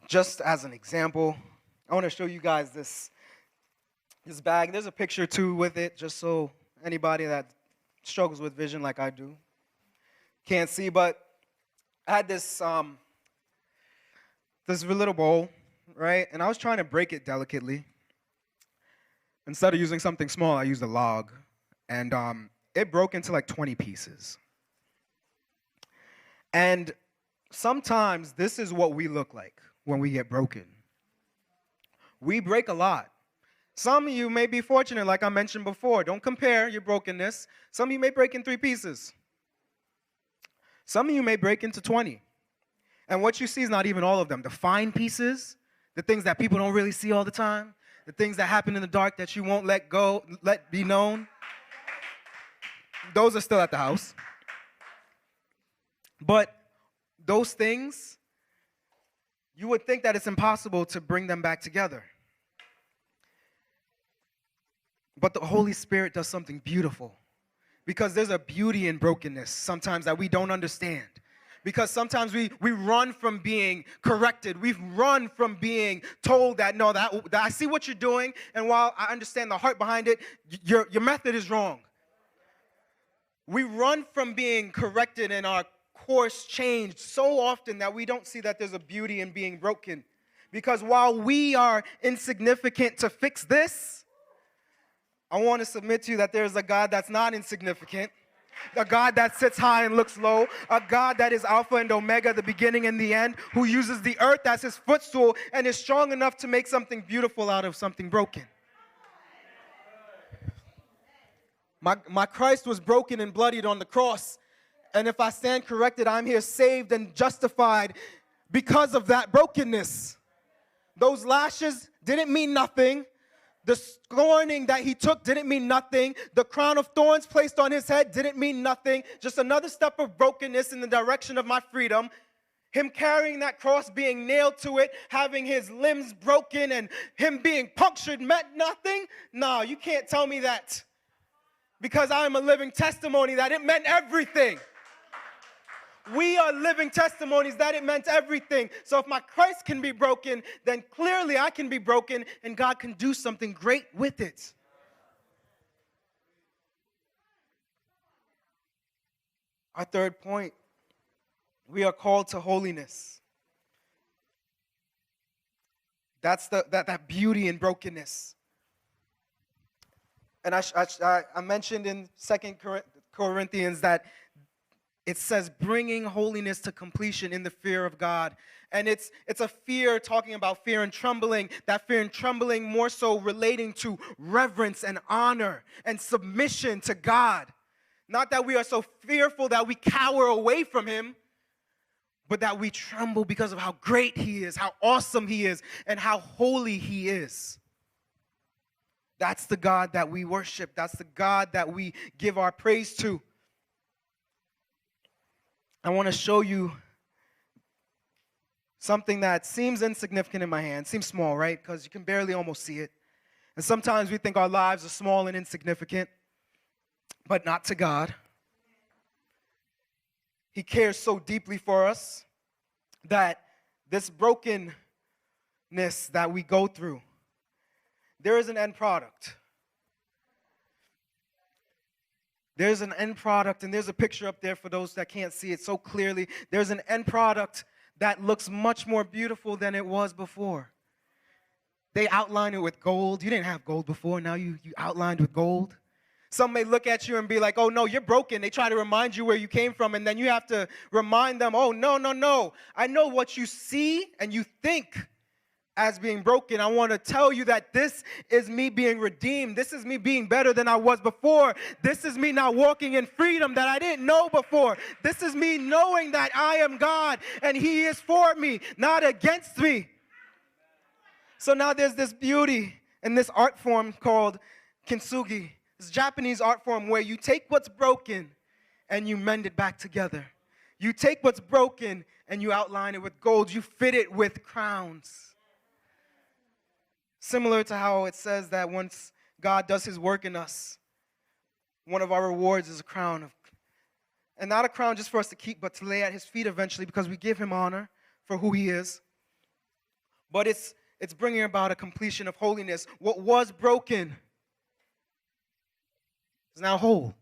Just as an example, I want to show you guys this bag. There's a picture too with it, just so anybody that struggles with vision like I do can't see. But I had this little bowl, right? And I was trying to break it delicately. Instead of using something small, I used a log, and it broke into like 20 pieces. And sometimes this is what we look like when we get broken. We break a lot. Some of you may be fortunate, like I mentioned before. Don't compare your brokenness. Some of you may break in 3 pieces. Some of you may break into 20. And what you see is not even all of them. The fine pieces, the things that people don't really see all the time, the things that happen in the dark that you won't let be known, those are still at the house. But those things, you would think that it's impossible to bring them back together. But the Holy Spirit does something beautiful, because there's a beauty in brokenness sometimes that we don't understand. Because sometimes we run from being corrected. We run from being told that, no, that I see what you're doing, and while I understand the heart behind it, your method is wrong. We run from being corrected and our course changed so often that we don't see that there's a beauty in being broken. Because while we are insignificant to fix this, I want to submit to you that there's a God that's not insignificant, a God that sits high and looks low, a God that is Alpha and Omega, the beginning and the end, who uses the earth as his footstool and is strong enough to make something beautiful out of something broken. My Christ was broken and bloodied on the cross, and if I stand corrected, I'm here saved and justified because of that brokenness. Those lashes didn't mean nothing. The scorning that he took didn't mean nothing. The crown of thorns placed on his head didn't mean nothing. Just another step of brokenness in the direction of my freedom. Him carrying that cross, being nailed to it, having his limbs broken, and him being punctured meant nothing? No, you can't tell me that. Because I am a living testimony that it meant everything. We are living testimonies that it meant everything. So if my Christ can be broken, then clearly I can be broken, and God can do something great with it. Our third point, we are called to holiness. That's that beauty in brokenness. And I mentioned in 2 Corinthians that it says bringing holiness to completion in the fear of God. And it's a fear, talking about fear and trembling, that fear and trembling more so relating to reverence and honor and submission to God. Not that we are so fearful that we cower away from him, but that we tremble because of how great he is, how awesome he is, and how holy he is. That's the God that we worship. That's the God that we give our praise to. I want to show you something that seems insignificant in my hand. Seems small, right? Because you can barely almost see it. And sometimes we think our lives are small and insignificant, but not to God. He cares so deeply for us that this brokenness that we go through, there is an end product. There's an end product, and there's a picture up there for those that can't see it so clearly. There's an end product that looks much more beautiful than it was before. They outline it with gold. You didn't have gold before. Now you outlined with gold. Some may look at you and be like, oh, no, you're broken. They try to remind you where you came from, and then you have to remind them, oh, no. I know what you see and you think as being broken. I want to tell you that this is me being redeemed. This is me being better than I was before. This is me now walking in freedom that I didn't know before. This is me knowing that I am God and he is for me, not against me. So now there's this beauty in this art form called kintsugi. This Japanese art form where you take what's broken and you mend it back together. You take what's broken and you outline it with gold. You fit it with crowns. Similar to how it says that once God does his work in us, one of our rewards is a crown. And not a crown just for us to keep, but to lay at his feet eventually, because we give him honor for who he is. but it's bringing about a completion of holiness. What was broken is now whole.